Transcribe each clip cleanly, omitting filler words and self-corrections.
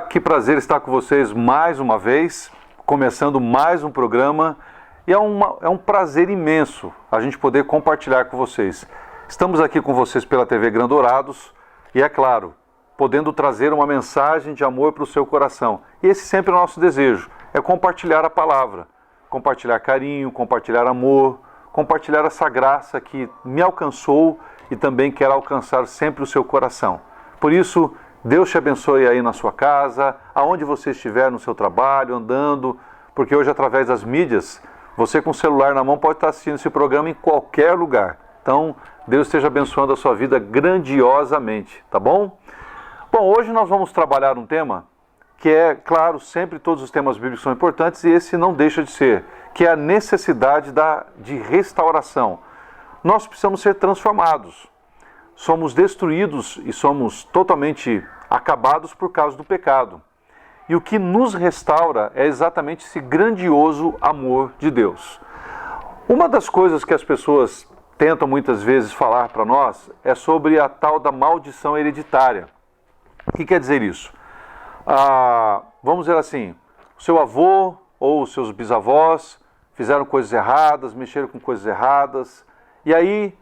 Que prazer estar com vocês mais uma vez, começando mais um programa. E é um prazer imenso a gente poder compartilhar com vocês. Estamos aqui com vocês pela TV Grandourados e, é claro, podendo trazer uma mensagem de amor para o seu coração. E esse sempre é o nosso desejo, é compartilhar a palavra, compartilhar carinho, compartilhar amor, compartilhar essa graça que me alcançou e também quer alcançar sempre o seu coração. Por isso, Deus te abençoe aí na sua casa, aonde você estiver no seu trabalho, andando, porque hoje através das mídias, você com o celular na mão pode estar assistindo esse programa em qualquer lugar. Então, Deus esteja abençoando a sua vida grandiosamente, tá bom? Bom, hoje nós vamos trabalhar um tema que é, claro, sempre todos os temas bíblicos são importantes e esse não deixa de ser, que é a necessidade de restauração. Nós precisamos ser transformados. Somos destruídos e somos totalmente acabados por causa do pecado. E o que nos restaura é exatamente esse grandioso amor de Deus. Uma das coisas que as pessoas tentam muitas vezes falar para nós é sobre a tal da maldição hereditária. O que quer dizer isso? Vamos dizer assim, o seu avô ou os seus bisavós fizeram coisas erradas, mexeram com coisas erradas, e aí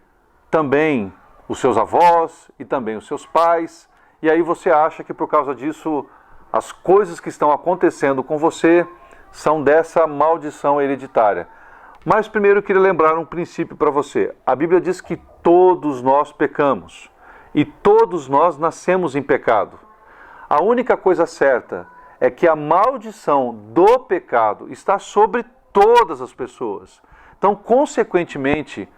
também os seus avós e também os seus pais, e aí você acha que por causa disso as coisas que estão acontecendo com você são dessa maldição hereditária. Mas primeiro eu queria lembrar um princípio para você. A Bíblia diz que todos nós pecamos e todos nós nascemos em pecado. A única coisa certa é que a maldição do pecado está sobre todas as pessoas. Então, consequentemente,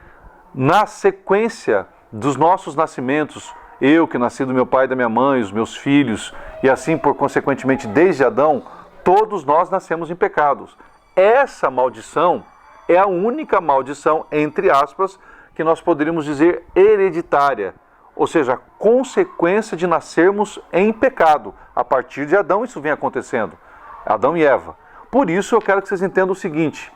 na sequência dos nossos nascimentos, eu que nasci do meu pai e da minha mãe, os meus filhos, e assim por consequentemente desde Adão, todos nós nascemos em pecados. Essa maldição é a única maldição, entre aspas, que nós poderíamos dizer hereditária, ou seja, a consequência de nascermos em pecado. A partir de Adão isso vem acontecendo, Adão e Eva. Por isso eu quero que vocês entendam o seguinte,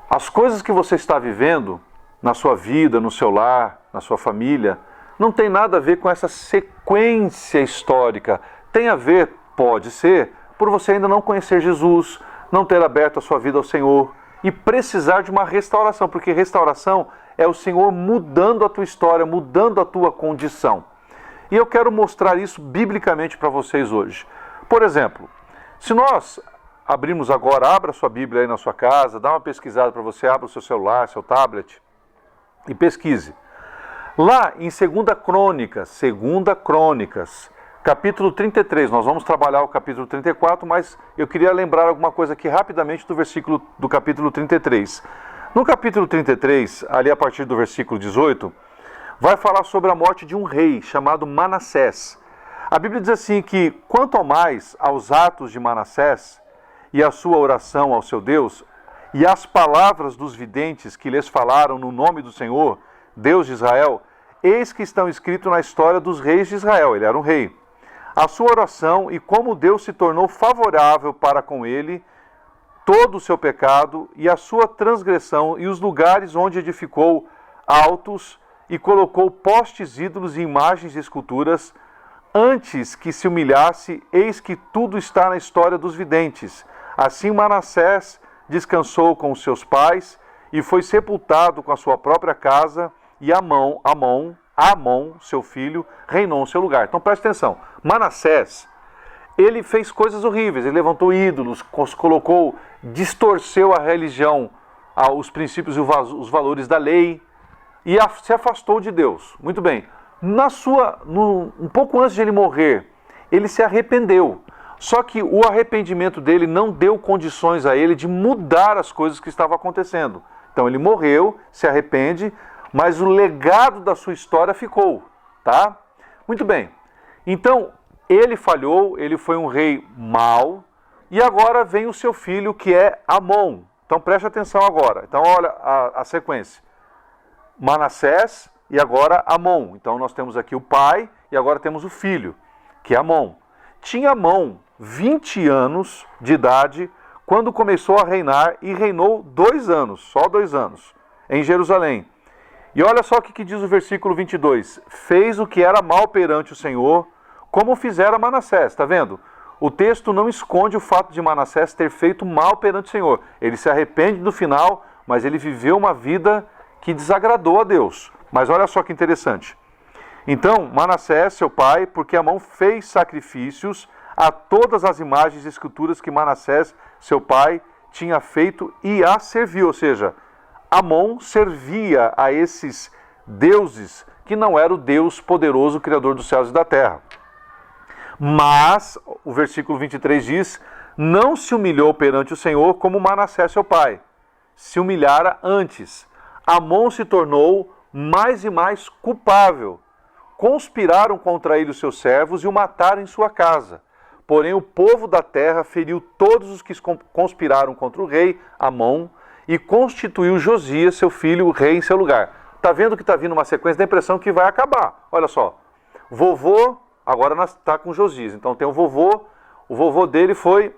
as coisas que você está vivendo na sua vida, no seu lar, na sua família, não tem nada a ver com essa sequência histórica. Tem a ver, pode ser, por você ainda não conhecer Jesus, não ter aberto a sua vida ao Senhor e precisar de uma restauração, porque restauração é o Senhor mudando a tua história, mudando a tua condição. E eu quero mostrar isso biblicamente para vocês hoje. Por exemplo, se nós abrimos agora, abra sua Bíblia aí na sua casa, dá uma pesquisada para você, abra o seu celular, seu tablet e pesquise. Lá em 2 Crônicas, capítulo 33, nós vamos trabalhar o capítulo 34, mas eu queria lembrar alguma coisa aqui rapidamente do capítulo 33. No capítulo 33, ali a partir do versículo 18, vai falar sobre a morte de um rei chamado Manassés. A Bíblia diz assim que, quanto ao mais aos atos de Manassés e a sua oração ao seu Deus, e as palavras dos videntes que lhes falaram no nome do Senhor, Deus de Israel, eis que estão escritos na história dos reis de Israel. Ele era um rei. A sua oração e como Deus se tornou favorável para com ele, todo o seu pecado e a sua transgressão e os lugares onde edificou altos e colocou postes ídolos e imagens e esculturas, antes que se humilhasse, eis que tudo está na história dos videntes. Assim Manassés descansou com os seus pais e foi sepultado com a sua própria casa, e Amon, seu filho, reinou no seu lugar. Então preste atenção, Manassés, ele fez coisas horríveis, ele levantou ídolos, distorceu a religião, os princípios e os valores da lei, e se afastou de Deus. Muito bem, um pouco antes de ele morrer, ele se arrependeu. Só que o arrependimento dele não deu condições a ele de mudar as coisas que estavam acontecendo. Então ele morreu, se arrepende, mas o legado da sua história ficou, tá? Muito bem. Então, ele falhou, ele foi um rei mau, e agora vem o seu filho que é Amon. Então preste atenção agora. Então olha a sequência. Manassés e agora Amon. Então nós temos aqui o pai e agora temos o filho, que é Amon. Tinha Amon 20 anos de idade quando começou a reinar e reinou 2 anos, só 2 anos, em Jerusalém. E olha só o que diz o versículo 22. Fez o que era mal perante o Senhor, como fizera Manassés, está vendo? o texto não esconde o fato de Manassés ter feito mal perante o Senhor. Ele se arrepende no final, mas ele viveu uma vida que desagradou a Deus. Mas olha só que interessante. Então, Manassés, seu pai, porque Amon fez sacrifícios a todas as imagens e esculturas que Manassés, seu pai, tinha feito e as serviu. Ou seja, Amon servia a esses deuses que não era o Deus poderoso, Criador dos céus e da terra. Mas, o versículo 23 diz, não se humilhou perante o Senhor como Manassés, seu pai. Se humilhara antes. Amon se tornou mais e mais culpável. Conspiraram contra ele os seus servos e o mataram em sua casa. Porém, o povo da terra feriu todos os que conspiraram contra o rei, Amon, e constituiu Josias, seu filho, rei em seu lugar. Está vendo que está vindo uma sequência da impressão que vai acabar. Olha só, vovô agora está com Josias. Então tem o vovô dele foi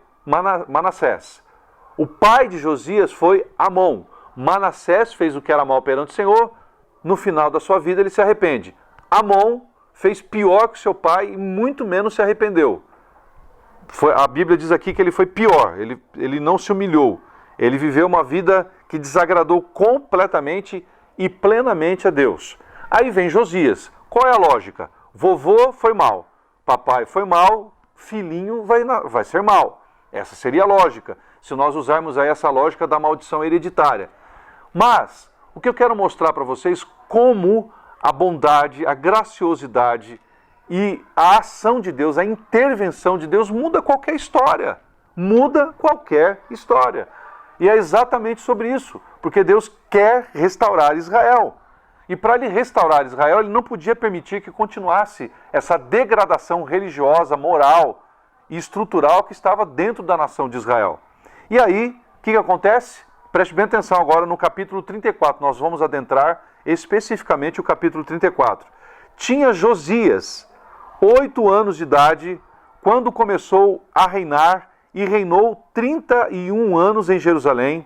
Manassés. O pai de Josias foi Amon. Manassés fez o que era mal perante o Senhor, no final da sua vida ele se arrepende. Amon fez pior que seu pai e muito menos se arrependeu. A Bíblia diz aqui que ele foi pior, ele não se humilhou. Ele viveu uma vida que desagradou completamente e plenamente a Deus. Aí vem Josias. Qual é a lógica? Vovô foi mal, papai foi mal, filhinho vai ser mal. Essa seria a lógica, se nós usarmos aí essa lógica da maldição hereditária. Mas, o que eu quero mostrar para vocês, como a bondade, a graciosidade e a ação de Deus, a intervenção de Deus muda qualquer história. Muda qualquer história. E é exatamente sobre isso, porque Deus quer restaurar Israel. E para ele restaurar Israel, ele não podia permitir que continuasse essa degradação religiosa, moral e estrutural que estava dentro da nação de Israel. E aí, o que acontece? Preste bem atenção agora no capítulo 34, nós vamos adentrar especificamente o capítulo 34. Tinha Josias 8 anos de idade quando começou a reinar e reinou 31 anos em Jerusalém,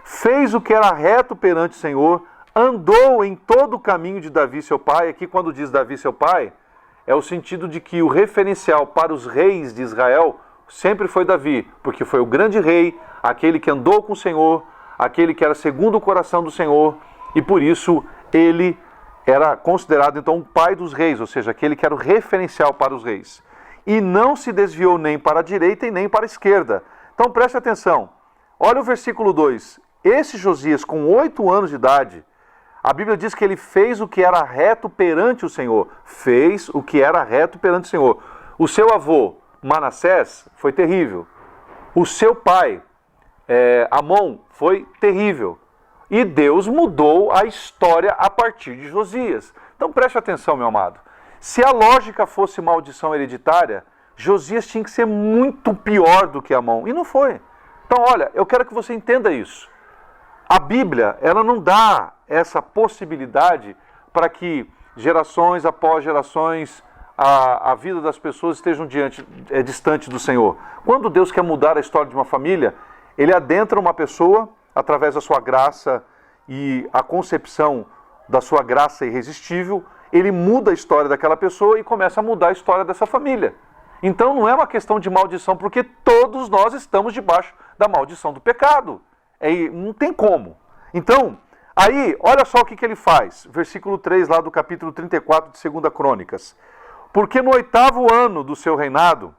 fez o que era reto perante o Senhor, andou em todo o caminho de Davi, seu pai. Aqui quando diz Davi, seu pai, é o sentido de que o referencial para os reis de Israel sempre foi Davi, porque foi o grande rei, aquele que andou com o Senhor, aquele que era segundo o coração do Senhor, e por isso ele era considerado então o pai dos reis, ou seja, aquele que era o referencial para os reis. E não se desviou nem para a direita e nem para a esquerda. Então preste atenção, olha o versículo 2. Esse Josias, com 8 anos de idade, a Bíblia diz que ele fez o que era reto perante o Senhor. Fez o que era reto perante o Senhor. O seu avô, Manassés, foi terrível. O seu pai, Amon, foi terrível. E Deus mudou a história a partir de Josias. Então preste atenção, meu amado. Se a lógica fosse maldição hereditária, Josias tinha que ser muito pior do que Amon. E não foi. Então, olha, eu quero que você entenda isso. A Bíblia, ela não dá essa possibilidade para que gerações após gerações a vida das pessoas estejam distante do Senhor. Quando Deus quer mudar a história de uma família, Ele adentra uma pessoa através da sua graça e a concepção da sua graça irresistível, Ele muda a história daquela pessoa e começa a mudar a história dessa família. Então não é uma questão de maldição, porque todos nós estamos debaixo da maldição do pecado. Não tem como. Então, aí, olha só o que ele faz. Versículo 3 lá do capítulo 34 de 2 Crônicas. Porque no 8º ano do seu reinado,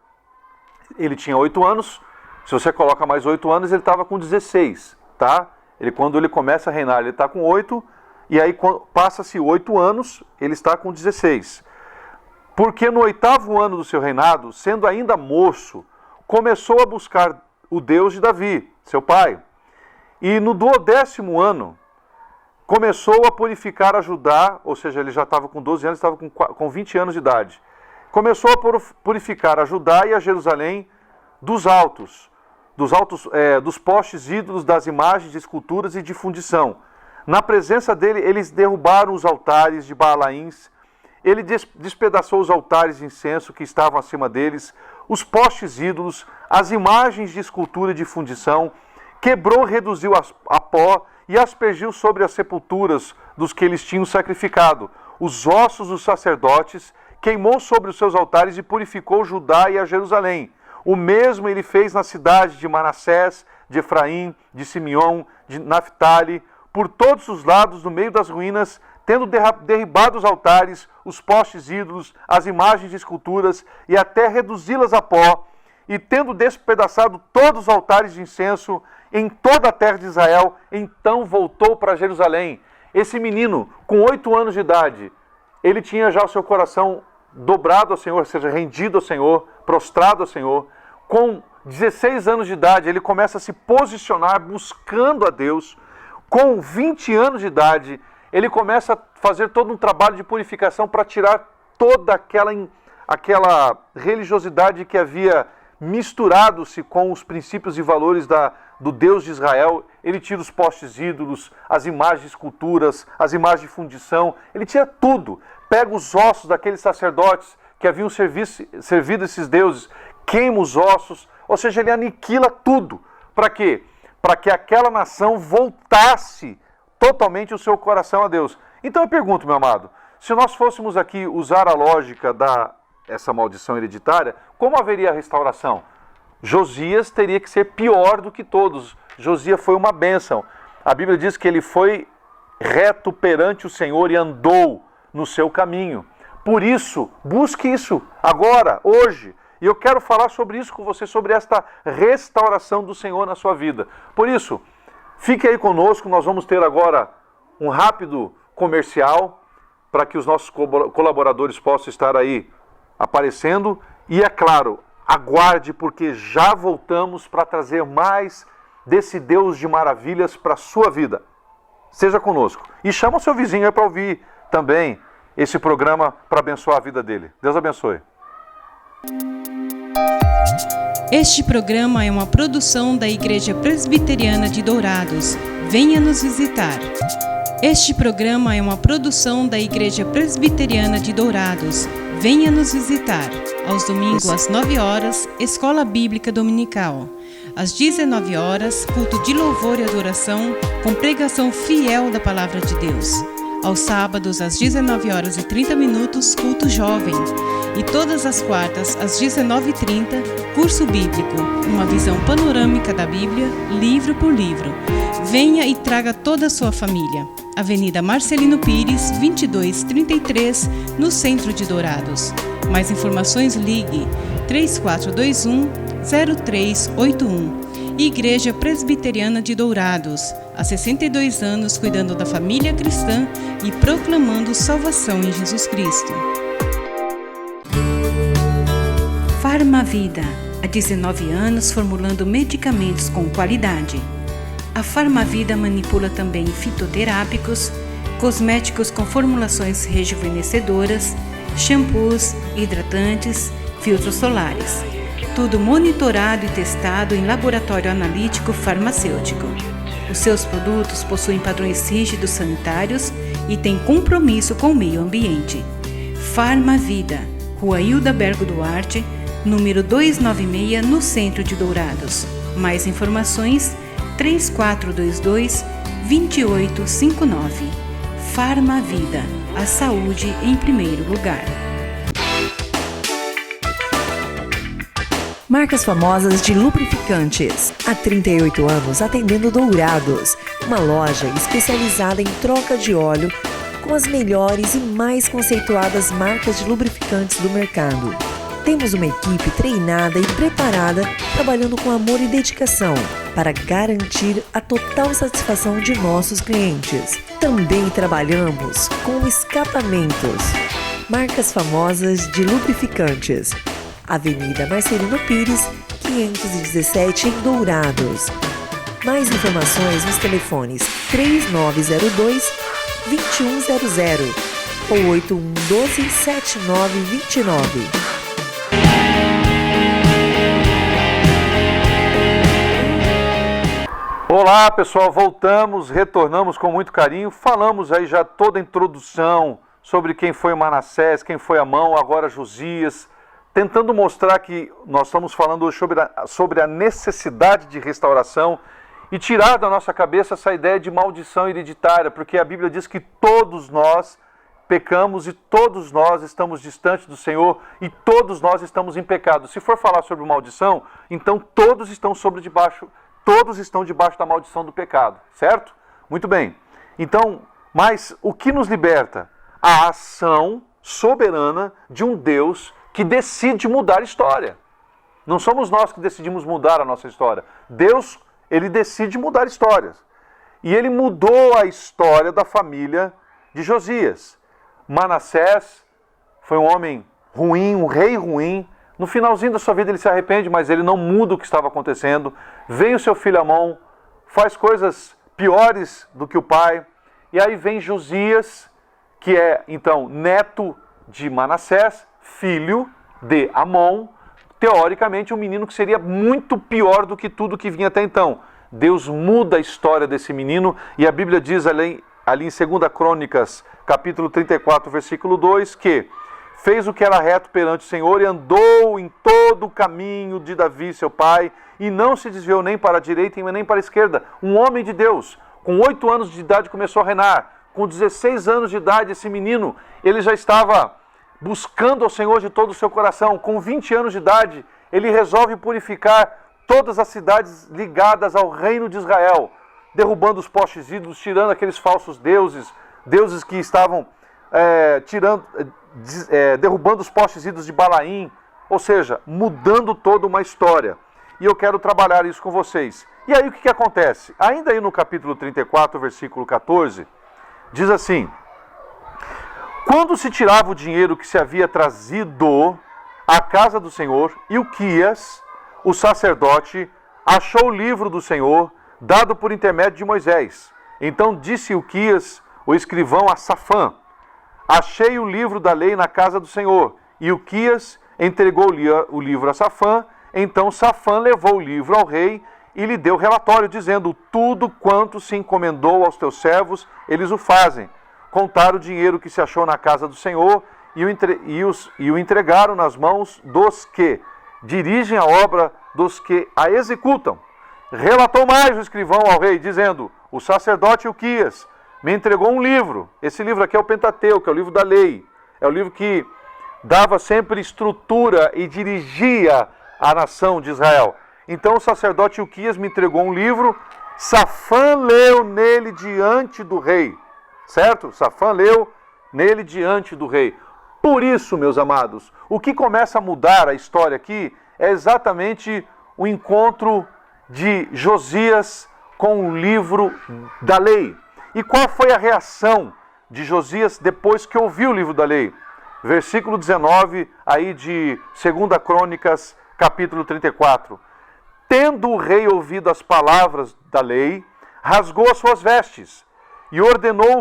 ele tinha 8 anos, se você coloca mais 8 anos, ele estava com 16, tá? Quando ele começa a reinar, ele está com 8, e aí passa-se 8 anos, ele está com 16. Porque no 8º ano do seu reinado, sendo ainda moço, começou a buscar o Deus de Davi, seu pai. E no 12º ano, começou a purificar a Judá, ou seja, ele já estava com 12 anos, estava com 20 anos de idade. Começou a purificar a Judá e a Jerusalém dos postes ídolos, das imagens de esculturas e de fundição. Na presença dele, eles derrubaram os altares de Baalaíns, ele despedaçou os altares de incenso que estavam acima deles, os postes ídolos, as imagens de escultura e de fundição, quebrou, reduziu a pó e aspergiu sobre as sepulturas dos que eles tinham sacrificado. Os ossos dos sacerdotes queimou sobre os seus altares e purificou Judá e a Jerusalém. O mesmo ele fez na cidade de Manassés, de Efraim, de Simeão, de Naphtali, por todos os lados, no meio das ruínas, tendo derribado os altares, os postes ídolos, as imagens de esculturas, e até reduzi-las a pó, e tendo despedaçado todos os altares de incenso em toda a terra de Israel, então voltou para Jerusalém. Esse menino, com 8 anos de idade, ele tinha já o seu coração dobrado ao Senhor, ou seja, rendido ao Senhor, prostrado ao Senhor. Com 16 anos de idade, ele começa a se posicionar buscando a Deus. Com 20 anos de idade, ele começa a fazer todo um trabalho de purificação para tirar toda aquela religiosidade que havia misturado-se com os princípios e valores do Deus de Israel. Ele tira os postes ídolos, as imagens de esculturas, as imagens de fundição, ele tira tudo. Pega os ossos daqueles sacerdotes que haviam servido esses deuses, queima os ossos, ou seja, ele aniquila tudo. Para quê? Para que aquela nação voltasse totalmente o seu coração a Deus. Então eu pergunto, meu amado, se nós fôssemos aqui usar a lógica essa maldição hereditária, como haveria a restauração? Josias teria que ser pior do que todos. Josias foi uma bênção. A Bíblia diz que ele foi reto perante o Senhor e andou no seu caminho. Por isso, busque isso agora, hoje. E eu quero falar sobre isso com você, sobre esta restauração do Senhor na sua vida. Por isso, fique aí conosco, nós vamos ter agora um rápido comercial para que os nossos colaboradores possam estar aí aparecendo. E é claro, aguarde, porque já voltamos para trazer mais desse Deus de maravilhas para a sua vida. Seja conosco. E chama o seu vizinho aí para ouvir também esse programa para abençoar a vida dele. Deus abençoe. Este programa é uma produção da Igreja Presbiteriana de Dourados. Venha nos visitar. Este programa é uma produção da Igreja Presbiteriana de Dourados. Venha nos visitar. Aos domingos às 9 horas, Escola Bíblica Dominical. Às 19 horas, culto de louvor e adoração, com pregação fiel da Palavra de Deus. Aos sábados, às 19 horas e 30 minutos, culto jovem. E todas as quartas, às 19h30, curso bíblico, uma visão panorâmica da Bíblia, livro por livro. Venha e traga toda a sua família. Avenida Marcelino Pires, 2233, no centro de Dourados. Mais informações, ligue 3421-0381. Igreja Presbiteriana de Dourados, há 62 anos cuidando da família cristã e proclamando salvação em Jesus Cristo. Farmavida, há 19 anos formulando medicamentos com qualidade. A Farmavida manipula também fitoterápicos, cosméticos com formulações rejuvenescedoras, shampoos, hidratantes, filtros solares. Tudo monitorado e testado em laboratório analítico farmacêutico. Os seus produtos possuem padrões rígidos sanitários e têm compromisso com o meio ambiente. Farmavida, Rua Hilda Bergo Duarte, número 296, no centro de Dourados. Mais informações, 3422-2859. Farmavida, a saúde em primeiro lugar. Marcas famosas de lubrificantes. Há 38 anos atendendo Dourados, uma loja especializada em troca de óleo com as melhores e mais conceituadas marcas de lubrificantes do mercado. Temos uma equipe treinada e preparada, trabalhando com amor e dedicação para garantir a total satisfação de nossos clientes. Também trabalhamos com escapamentos. Marcas famosas de lubrificantes. Avenida Marcelino Pires, 517, em Dourados. Mais informações nos telefones 3902-2100 ou 8112-7929. Olá pessoal, retornamos com muito carinho. Falamos aí já toda a introdução sobre quem foi Manassés, quem foi Amon, agora Josias, tentando mostrar que nós estamos falando hoje sobre a necessidade de restauração e tirar da nossa cabeça essa ideia de maldição hereditária, porque a Bíblia diz que todos nós pecamos e todos nós estamos distantes do Senhor e todos nós estamos em pecado. Se for falar sobre maldição, então todos estão debaixo da maldição do pecado, certo? Muito bem. Então, mas o que nos liberta? A ação soberana de um Deus que decide mudar a história. Não somos nós que decidimos mudar a nossa história. Deus, ele decide mudar histórias. E ele mudou a história da família de Josias. Manassés foi um homem ruim, um rei ruim. No finalzinho da sua vida ele se arrepende, mas ele não muda o que estava acontecendo. Vem o seu filho Amon, faz coisas piores do que o pai. E aí vem Josias, que é então neto de Manassés, filho de Amon. Teoricamente um menino que seria muito pior do que tudo que vinha até então. Deus muda a história desse menino e a Bíblia diz ali em 2 Crônicas, capítulo 34, versículo 2, que fez o que era reto perante o Senhor e andou em todo o caminho de Davi, seu pai, e não se desviou nem para a direita nem para a esquerda. Um homem de Deus, com 8 anos de idade começou a reinar. Com 16 anos de idade, esse menino, ele já estava buscando ao Senhor de todo o seu coração. Com 20 anos de idade, ele resolve purificar todas as cidades ligadas ao reino de Israel, derrubando os postes ídolos, tirando aqueles falsos deuses que estavam derrubando os postes ídolos de Balaim, ou seja, mudando toda uma história. E eu quero trabalhar isso com vocês. E aí o que acontece? Ainda aí no capítulo 34, versículo 14, diz assim: quando se tirava o dinheiro que se havia trazido à casa do Senhor, Ilquias, o sacerdote, achou o livro do Senhor, dado por intermédio de Moisés. Então disse Ilquias, o escrivão, a Safã: achei o livro da lei na casa do Senhor. E Ilquias entregou o livro a Safã. Então Safã levou o livro ao rei e lhe deu relatório, dizendo: tudo quanto se encomendou aos teus servos, eles o fazem. Contaram o dinheiro que se achou na casa do Senhor e o entregaram nas mãos dos que dirigem a obra, dos que a executam. Relatou mais o escrivão ao rei, dizendo: o sacerdote Ilquias me entregou um livro. Esse livro aqui é o Pentateuco, é o livro da lei. É o livro que dava sempre estrutura e dirigia a nação de Israel. Então o sacerdote Ilquias me entregou um livro. Safã leu nele diante do rei. Certo? Safã leu nele diante do rei. Por isso, meus amados, o que começa a mudar a história aqui é exatamente o encontro de Josias com o livro da lei. E qual foi a reação de Josias depois que ouviu o livro da lei? Versículo 19, aí de 2 Crônicas, capítulo 34. Tendo o rei ouvido as palavras da lei, rasgou as suas vestes e ordenou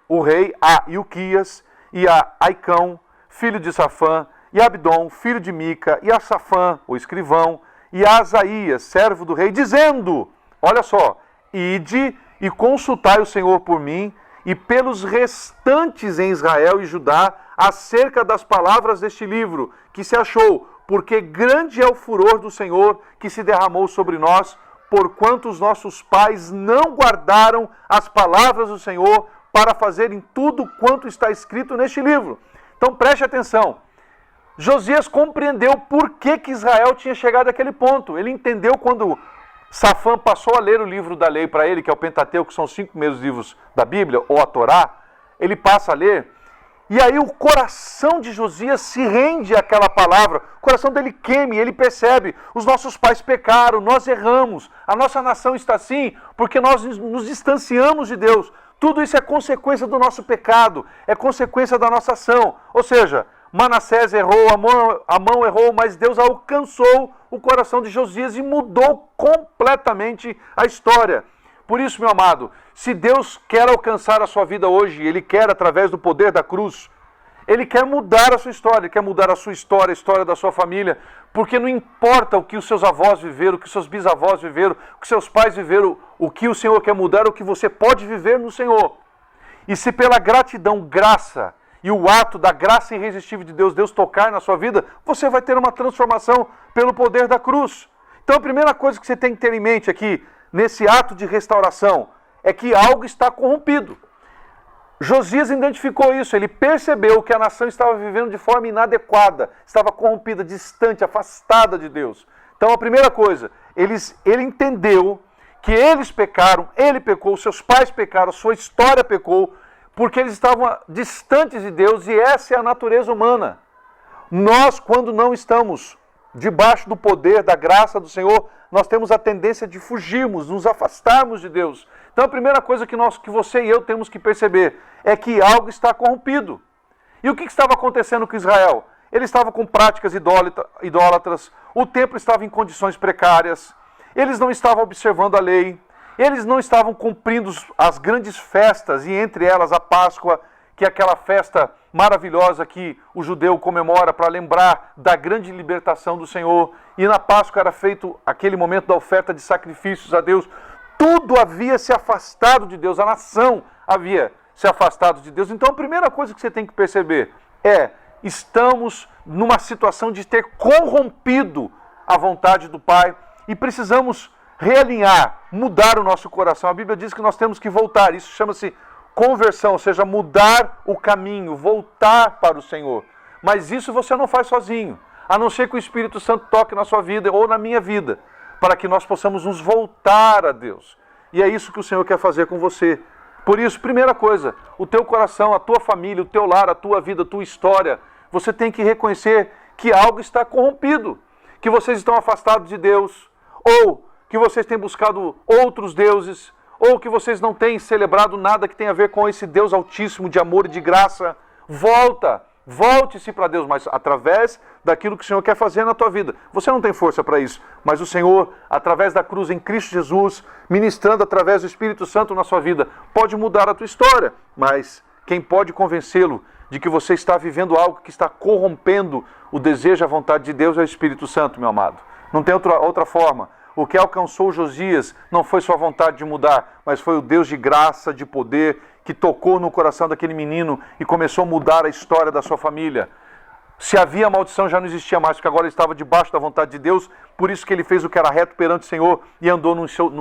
o rei a Ilquias e a Aicão, filho de Safã, e a Abdom, filho de Mica, e a Safã, o escrivão, e a Asaías, servo do rei, dizendo: olha só, ide e consultai o Senhor por mim e pelos restantes em Israel e Judá acerca das palavras deste livro que se achou, porque grande é o furor do Senhor que se derramou sobre nós, porquanto os nossos pais não guardaram as palavras do Senhor para fazerem tudo quanto está escrito neste livro. Então preste atenção. Josias compreendeu por que Israel tinha chegado àquele ponto. Ele entendeu quando Safã passou a ler o livro da lei para ele, que é o Pentateuco, que são os 5 primeiros livros da Bíblia, ou a Torá. Ele passa a ler. E aí o coração de Josias se rende àquela palavra, o coração dele queime, ele percebe: os nossos pais pecaram, nós erramos, a nossa nação está assim porque nós nos distanciamos de Deus. Tudo isso é consequência do nosso pecado, é consequência da nossa ação. Ou seja, Manassés errou, Amon errou, mas Deus alcançou o coração de Josias e mudou completamente a história. Por isso, meu amado, se Deus quer alcançar a sua vida hoje, Ele quer através do poder da cruz, Ele quer mudar a sua história, Ele quer mudar a sua história, a história da sua família, porque não importa o que os seus avós viveram, o que os seus bisavós viveram, o que seus pais viveram, o que o Senhor quer mudar é o que você pode viver no Senhor. E se pela gratidão, graça e o ato da graça irresistível de Deus, Deus tocar na sua vida, você vai ter uma transformação pelo poder da cruz. Então a primeira coisa que você tem que ter em mente aqui, nesse ato de restauração, é que algo está corrompido. Josias identificou isso, ele percebeu que a nação estava vivendo de forma inadequada, estava corrompida, distante, afastada de Deus. Então a primeira coisa, ele entendeu que eles pecaram, ele pecou, seus pais pecaram, sua história pecou, porque eles estavam distantes de Deus e essa é a natureza humana. Nós, quando não estamos debaixo do poder, da graça do Senhor, nós temos a tendência de fugirmos, nos afastarmos de Deus. Então a primeira coisa que você e eu temos que perceber é que algo está corrompido. E o que estava acontecendo com Israel? Ele estava com práticas idólatras, o templo estava em condições precárias, eles não estavam observando a lei, eles não estavam cumprindo as grandes festas, e entre elas a Páscoa, que é aquela festa maravilhosa que o judeu comemora para lembrar da grande libertação do Senhor. E na Páscoa era feito aquele momento da oferta de sacrifícios a Deus. Tudo havia se afastado de Deus, a nação havia se afastado de Deus. Então a primeira coisa que você tem que perceber é, estamos numa situação de ter corrompido a vontade do Pai e precisamos realinhar, mudar o nosso coração. A Bíblia diz que nós temos que voltar, isso chama-se conversão, ou seja, mudar o caminho, voltar para o Senhor. Mas isso você não faz sozinho, a não ser que o Espírito Santo toque na sua vida ou na minha vida, para que nós possamos nos voltar a Deus. E é isso que o Senhor quer fazer com você. Por isso, primeira coisa, o teu coração, a tua família, o teu lar, a tua vida, a tua história, você tem que reconhecer que algo está corrompido, que vocês estão afastados de Deus, ou que vocês têm buscado outros deuses, ou que vocês não têm celebrado nada que tenha a ver com esse Deus altíssimo de amor e de graça. Volte-se para Deus, mas através daquilo que o Senhor quer fazer na tua vida. Você não tem força para isso, mas o Senhor, através da cruz em Cristo Jesus, ministrando através do Espírito Santo na sua vida, pode mudar a tua história, mas quem pode convencê-lo de que você está vivendo algo que está corrompendo o desejo e a vontade de Deus é o Espírito Santo, meu amado. Não tem outra forma. O que alcançou Josias não foi sua vontade de mudar, mas foi o Deus de graça, de poder, que tocou no coração daquele menino e começou a mudar a história da sua família. Se havia maldição, já não existia mais, porque agora ele estava debaixo da vontade de Deus, por isso que ele fez o que era reto perante o Senhor e andou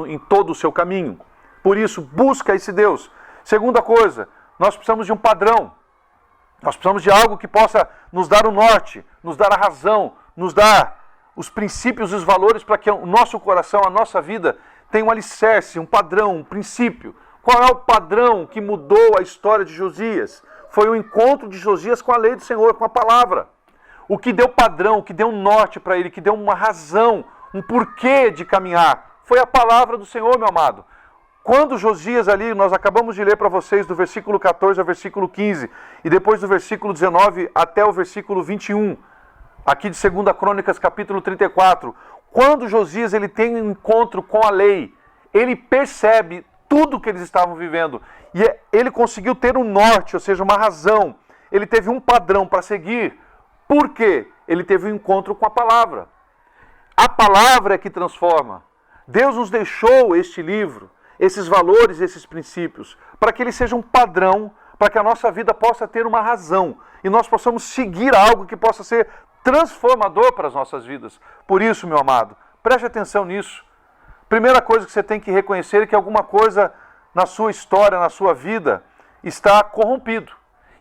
em todo o seu caminho. Por isso, busca esse Deus. Segunda coisa, nós precisamos de um padrão. Nós precisamos de algo que possa nos dar o norte, nos dar a razão, nos dar os princípios e os valores para que o nosso coração, a nossa vida, tenha um alicerce, um padrão, um princípio. Qual é o padrão que mudou a história de Josias? Foi o encontro de Josias com a lei do Senhor, com a palavra. O que deu padrão, o que deu um norte para ele, que deu uma razão, um porquê de caminhar, foi a palavra do Senhor, meu amado. Quando Josias ali, nós acabamos de ler para vocês do versículo 14 ao versículo 15, e depois do versículo 19 até o versículo 21, aqui de 2 Crônicas, capítulo 34, quando Josias ele tem um encontro com a lei, ele percebe tudo que eles estavam vivendo, e ele conseguiu ter um norte, ou seja, uma razão, ele teve um padrão para seguir, porque ele teve um encontro com a palavra. A palavra é que transforma. Deus nos deixou este livro, esses valores, esses princípios, para que ele seja um padrão, para que a nossa vida possa ter uma razão, e nós possamos seguir algo que possa ser transformador para as nossas vidas. Por isso, meu amado, preste atenção nisso. Primeira coisa que você tem que reconhecer é que alguma coisa na sua história, na sua vida, está corrompido.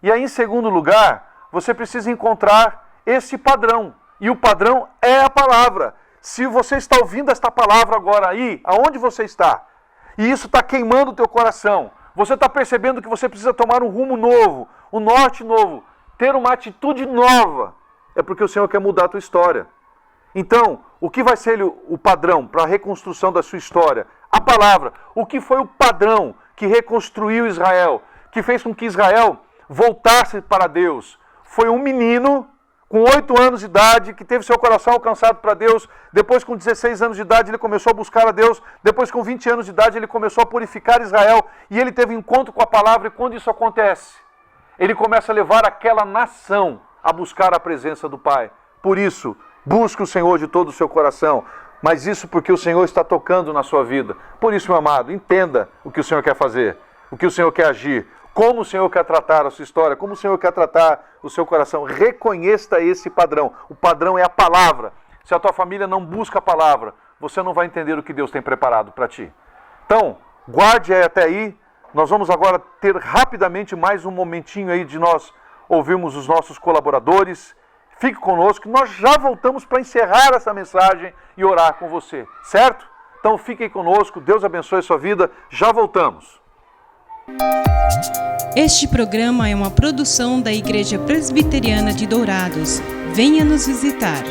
E aí, em segundo lugar, você precisa encontrar esse padrão. E o padrão é a palavra. Se você está ouvindo esta palavra agora aí, aonde você está, e isso está queimando o teu coração, você está percebendo que você precisa tomar um rumo novo, um norte novo, ter uma atitude nova, é porque o Senhor quer mudar a tua história. Então, o que vai ser o padrão para a reconstrução da sua história? A palavra. O que foi o padrão que reconstruiu Israel, que fez com que Israel voltasse para Deus? Foi um menino com 8 anos de idade, que teve seu coração alcançado para Deus. Depois, com 16 anos de idade, ele começou a buscar a Deus. Depois, com 20 anos de idade, ele começou a purificar Israel. E ele teve encontro com a palavra. E quando isso acontece, ele começa a levar aquela nação a buscar a presença do Pai. Por isso, busque o Senhor de todo o seu coração. Mas isso porque o Senhor está tocando na sua vida. Por isso, meu amado, entenda o que o Senhor quer fazer, o que o Senhor quer agir, como o Senhor quer tratar a sua história, como o Senhor quer tratar o seu coração. Reconheça esse padrão. O padrão é a palavra. Se a tua família não busca a palavra, você não vai entender o que Deus tem preparado para ti. Então, guarde até aí, Nós vamos agora ter rapidamente mais um momentinho aí de nós ouvirmos os nossos colaboradores. Fique conosco, nós já voltamos para encerrar essa mensagem e orar com você, certo? Então fiquem conosco, Deus abençoe a sua vida, já voltamos. Este programa é uma produção da Igreja Presbiteriana de Dourados. Venha nos visitar.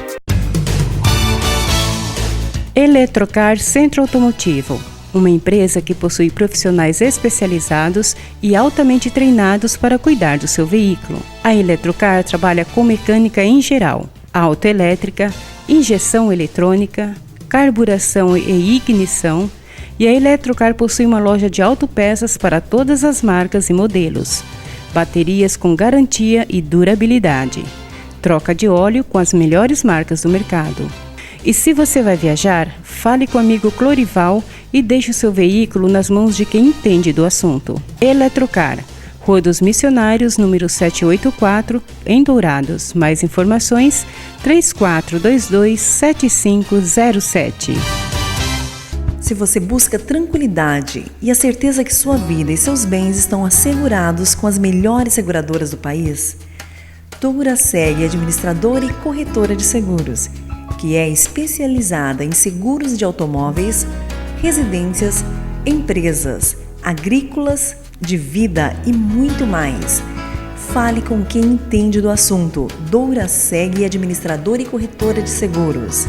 Eletrocar Centro Automotivo, uma empresa que possui profissionais especializados e altamente treinados para cuidar do seu veículo. A Eletrocar trabalha com mecânica em geral, autoelétrica, injeção eletrônica, carburação e ignição, e a Eletrocar possui uma loja de autopeças para todas as marcas e modelos, baterias com garantia e durabilidade, troca de óleo com as melhores marcas do mercado. E se você vai viajar, fale com o amigo Clorival e deixe o seu veículo nas mãos de quem entende do assunto. Eletrocar, Rua dos Missionários, número 784, em Dourados. Mais informações, 3422-7507. Se você busca tranquilidade e a certeza que sua vida e seus bens estão assegurados com as melhores seguradoras do país, Douraseg é administradora e corretora de seguros, que é especializada em seguros de automóveis, residências, empresas, agrícolas, de vida e muito mais. Fale com quem entende do assunto. Douraseg, administradora e corretora de seguros.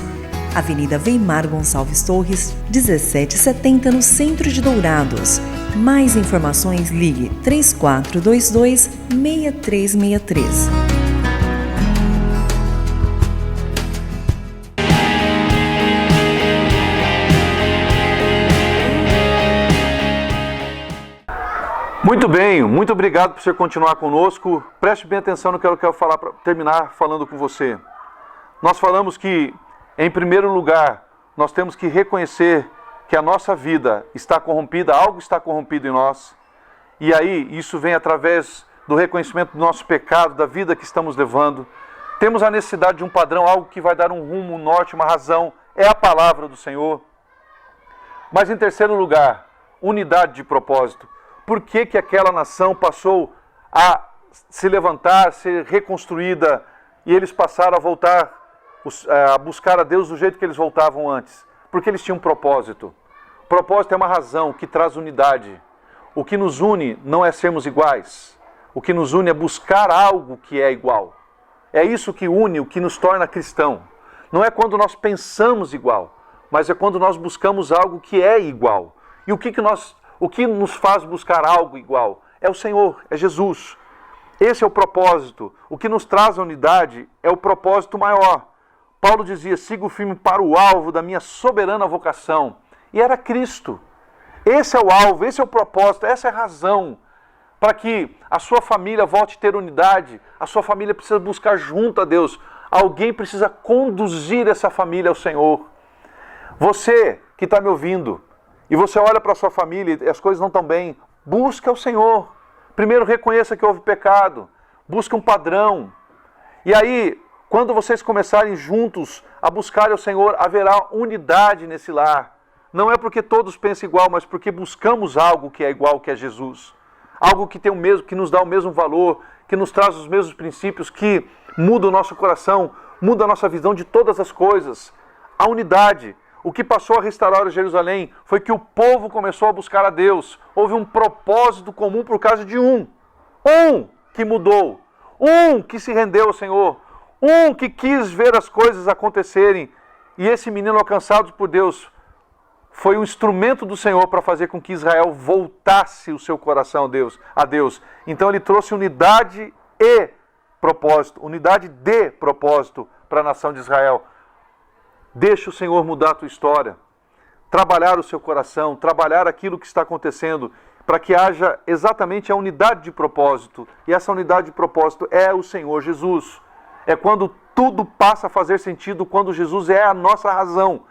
Avenida Weimar Gonçalves Torres, 1770, no centro de Dourados. Mais informações, ligue 3422-6363. Muito bem, muito obrigado por você continuar conosco. Preste bem atenção no que eu quero falar para terminar falando com você. Nós falamos que, em primeiro lugar, nós temos que reconhecer que a nossa vida está corrompida, algo está corrompido em nós. E aí, isso vem através do reconhecimento do nosso pecado, da vida que estamos levando. Temos a necessidade de um padrão, algo que vai dar um rumo, um norte, uma razão. É a palavra do Senhor. Mas em terceiro lugar, unidade de propósito. Por que que aquela nação passou a se levantar, ser reconstruída, e eles passaram a voltar, a buscar a Deus do jeito que eles voltavam antes? Porque eles tinham um propósito. O propósito é uma razão que traz unidade. O que nos une não é sermos iguais. O que nos une é buscar algo que é igual. É isso que une, o que nos torna cristão. Não é quando nós pensamos igual, mas é quando nós buscamos algo que é igual. E o que nos faz buscar algo igual? É o Senhor, é Jesus. Esse é o propósito. O que nos traz a unidade é o propósito maior. Paulo dizia, sigo firme para o alvo da minha soberana vocação. E era Cristo. Esse é o alvo, esse é o propósito, essa é a razão. Para que a sua família volte a ter unidade, a sua família precisa buscar junto a Deus. Alguém precisa conduzir essa família ao Senhor. Você que está me ouvindo, e você olha para a sua família e as coisas não estão bem, busca o Senhor. Primeiro reconheça que houve pecado, busque um padrão. E aí, quando vocês começarem juntos a buscar o Senhor, haverá unidade nesse lar. Não é porque todos pensam igual, mas porque buscamos algo que é igual, que é Jesus. Algo que tem o mesmo, que nos dá o mesmo valor, que nos traz os mesmos princípios, que muda o nosso coração, muda a nossa visão de todas as coisas. A unidade. O que passou a restaurar Jerusalém foi que o povo começou a buscar a Deus. Houve um propósito comum por causa de um que mudou, um que se rendeu ao Senhor, um que quis ver as coisas acontecerem. E esse menino alcançado por Deus foi um instrumento do Senhor para fazer com que Israel voltasse o seu coração a Deus. Então ele trouxe unidade e propósito, unidade de propósito para a nação de Israel. Deixa o Senhor mudar a tua história, trabalhar o seu coração, trabalhar aquilo que está acontecendo, para que haja exatamente a unidade de propósito. E essa unidade de propósito é o Senhor Jesus. É quando tudo passa a fazer sentido, quando Jesus é a nossa razão.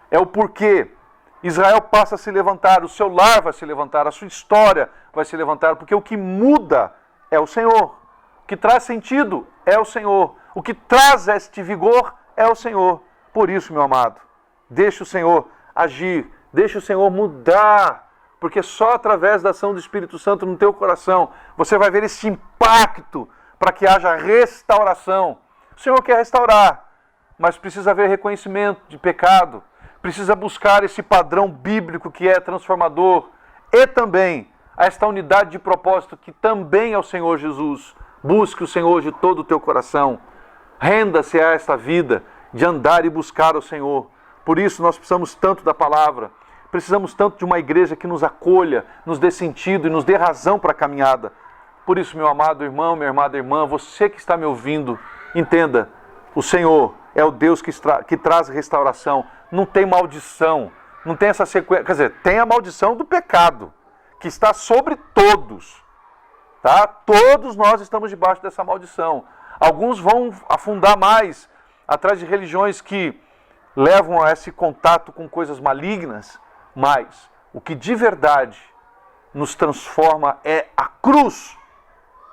É o porquê. Israel passa a se levantar, o seu lar vai se levantar, a sua história vai se levantar, porque o que muda é o Senhor. O que traz sentido é o Senhor. O que traz este vigor é o Senhor. Por isso, meu amado, deixe o Senhor agir, deixe o Senhor mudar porque só através da ação do Espírito Santo no teu coração você vai ver esse impacto para que haja restauração. O Senhor quer restaurar, mas precisa haver reconhecimento de pecado, precisa buscar esse padrão bíblico que é transformador e também esta unidade de propósito que também é o Senhor Jesus. Busque o Senhor de todo o teu coração. Renda-se a esta vida de andar e buscar o Senhor. Por isso nós precisamos tanto da palavra, precisamos tanto de uma igreja que nos acolha, nos dê sentido e nos dê razão para a caminhada. Por isso, meu amado irmão, minha amada irmã, você que está me ouvindo, entenda, o Senhor é o Deus que traz restauração. Não tem maldição, não tem essa sequência, quer dizer, tem a maldição do pecado, que está sobre todos, tá? Todos nós estamos debaixo dessa maldição. Alguns vão afundar mais atrás de religiões que levam a esse contato com coisas malignas, mas o que de verdade nos transforma é a cruz,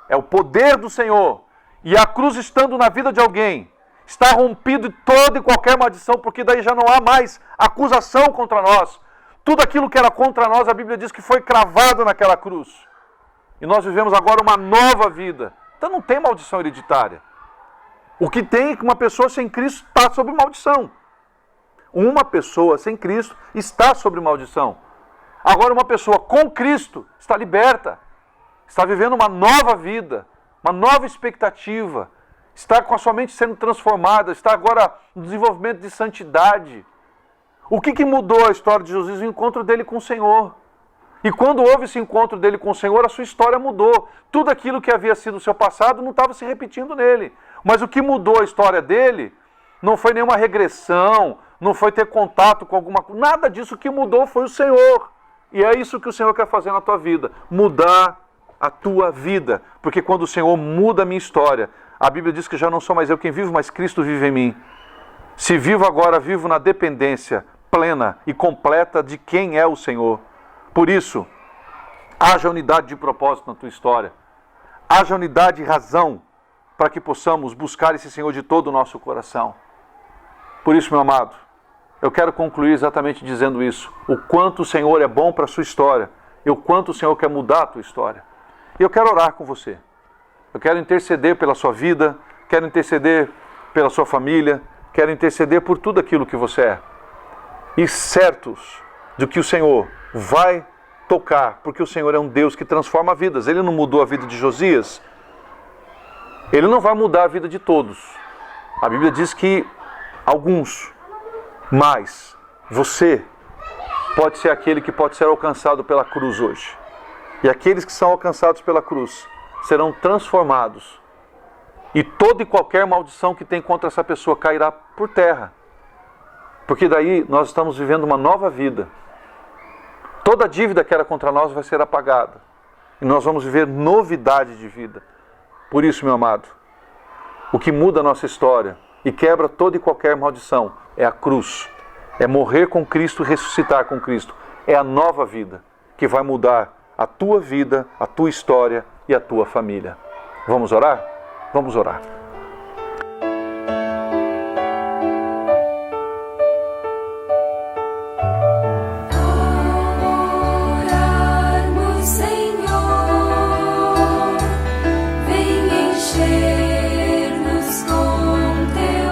é o poder do Senhor. E a cruz estando na vida de alguém, está rompido toda e qualquer maldição, porque daí já não há mais acusação contra nós. Tudo aquilo que era contra nós, a Bíblia diz que foi cravado naquela cruz. E nós vivemos agora uma nova vida. Então não tem maldição hereditária. O que tem é que uma pessoa sem Cristo está sob maldição. Uma pessoa sem Cristo está sob maldição. Agora uma pessoa com Cristo está liberta. Está vivendo uma nova vida, uma nova expectativa. Está com a sua mente sendo transformada, está agora no desenvolvimento de santidade. O que mudou a história de Jesus? O encontro dele com o Senhor. E quando houve esse encontro dele com o Senhor, a sua história mudou. Tudo aquilo que havia sido o seu passado não estava se repetindo nele. Mas o que mudou a história dele não foi nenhuma regressão, não foi ter contato com alguma coisa. Nada disso. O que mudou foi o Senhor. E é isso que o Senhor quer fazer na tua vida. Mudar a tua vida. Porque quando o Senhor muda a minha história, a Bíblia diz que já não sou mais eu quem vivo, mas Cristo vive em mim. Se vivo agora, vivo na dependência plena e completa de quem é o Senhor. Por isso, haja unidade de propósito na tua história. Haja unidade e razão para que possamos buscar esse Senhor de todo o nosso coração. Por isso, meu amado, eu quero concluir exatamente dizendo isso. O quanto o Senhor é bom para a sua história e o quanto o Senhor quer mudar a tua história. E eu quero orar com você. Eu quero interceder pela sua vida, quero interceder pela sua família, quero interceder por tudo aquilo que você é. E certos de que o Senhor vai tocar, porque o Senhor é um Deus que transforma vidas. Ele não mudou a vida de Josias, Ele não vai mudar a vida de todos. A Bíblia diz que alguns, mas você pode ser aquele que pode ser alcançado pela cruz hoje. E aqueles que são alcançados pela cruz serão transformados. E toda e qualquer maldição que tem contra essa pessoa cairá por terra. Porque daí nós estamos vivendo uma nova vida. Toda dívida que era contra nós vai ser apagada. E nós vamos viver novidade de vida. Por isso, meu amado, o que muda a nossa história e quebra toda e qualquer maldição é a cruz. É morrer com Cristo e ressuscitar com Cristo. É a nova vida que vai mudar a tua vida, a tua história e a tua família. Vamos orar? Vamos orar.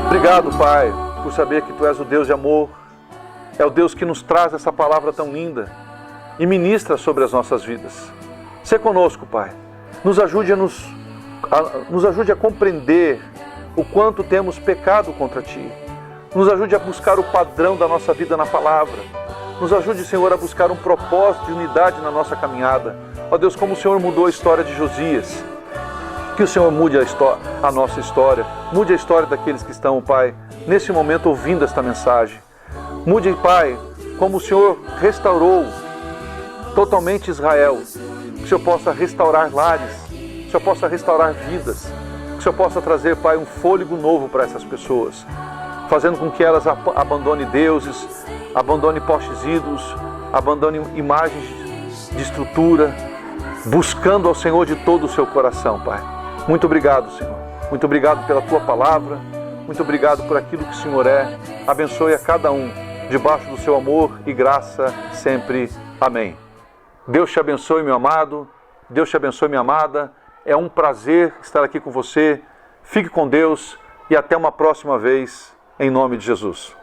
Obrigado, Pai, por saber que Tu és o Deus de amor. É o Deus que nos traz essa palavra tão linda e ministra sobre as nossas vidas. Sê conosco, Pai. Nos ajude a compreender o quanto temos pecado contra Ti. Nos ajude a buscar o padrão da nossa vida na palavra. Nos ajude, Senhor, a buscar um propósito de unidade na nossa caminhada. Ó Deus, como o Senhor mudou a história de Josias. Que o Senhor mude a nossa história. Mude a história daqueles que estão, Pai, nesse momento ouvindo esta mensagem. Mude, Pai, como o Senhor restaurou totalmente Israel. Que o Senhor possa restaurar lares. Que o Senhor possa restaurar vidas. Que o Senhor possa trazer, Pai, um fôlego novo para essas pessoas. Fazendo com que elas abandonem deuses, abandonem postes ídolos, abandonem imagens de estrutura, buscando ao Senhor de todo o seu coração, Pai. Muito obrigado, Senhor. Muito obrigado pela Tua palavra. Muito obrigado por aquilo que o Senhor é. Abençoe a cada um, debaixo do Seu amor e graça sempre. Amém. Deus te abençoe, meu amado. Deus te abençoe, minha amada. É um prazer estar aqui com você. Fique com Deus e até uma próxima vez, em nome de Jesus.